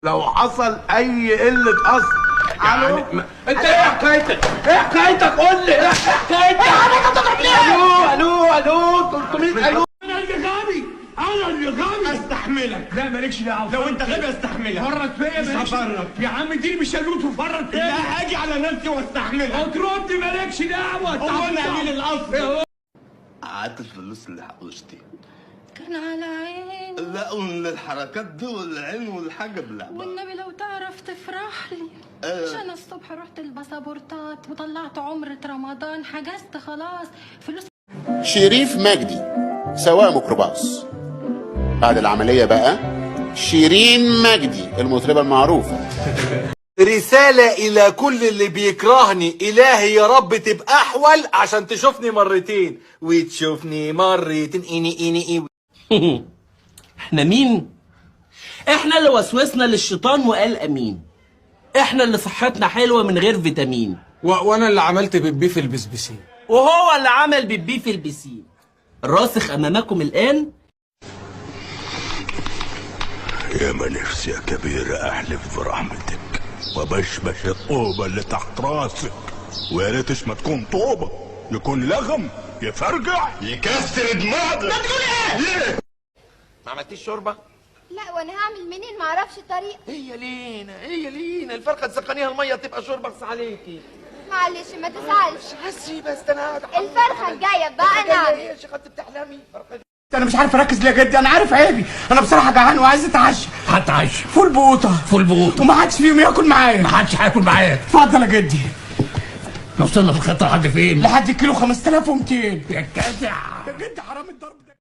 لو حصل اي قله اصل يعني انت ايه حكايتك؟ ايه حكايتك؟ قول لي ايه حكايتك؟ يا عم انت بتضرب ليه؟ الو 300 الو. انا اللي غبي، انا اللي غبي. استحملك. لا مالكش دعوه. لو انت غبي استحملك. فرط فيا مالكش دعوه. يا عم اديني بالشلوت وفرط فيا. لا هاجي على نفسي واستحملك. هترد مالكش دعوه. هو انا قليل الاصل. قعدت الفلوس اللي حوشتي كان على عيني. لا الحركات دي والعين والحجب لا. والنبي لو تعرف تفرح لي. عشان الصبح رحت الباسبورتات وطلعت عمرة رمضان، حجزت خلاص فلوس. شريف مجدي سواق ميكروباص. بعد العملية بقى شيرين مجدي المطربة المعروفة. رسالة إلى كل اللي بيكرهني، إلهي يا رب تبقى أحول عشان تشوفني مرتين وتشوفني مرتين. إني احنا مين؟ احنا اللي وسوسنا للشيطان وقال امين. احنا اللي صحتنا حلوه من غير فيتامين. وانا اللي عملت بيبي في البسبسين. وهو اللي عمل بيبي في البسين. الراسخ امامكم الان. يا ما نفسي يا كبير احلف برحمتك وبشبش الطوبه اللي تحت راسك، ويا ريتش ما تكون طوبه، يكون لغم يفرجع يكسر دماغك. ده بتقول ايه؟ ما عملتيش شوربه؟ لا وانا هعمل منين؟ ما اعرفش الطريقه. هي لينا الفرخه تسخنيها الميه تبقى شوربه اقص عليكي. معلش ما تزعلش. حسي بس انا الفرخه الجايه بقى انا. ايه يا شيخه انت بتحلمي؟ انا مش عارف اركز ليه يا جدي، انا عارف عيبي، انا بصراحه جعان وعايز اتعشى. هتعشى فول بقوطه. فول بقوطه ومحدش فيهم ياكل معايا. محدش هياكل معاك. اتفضل يا جدي. وصلنا في الخطه لحد فين؟ لحد كيلو 5200 يا جدع. يا جدي حرام الضرب.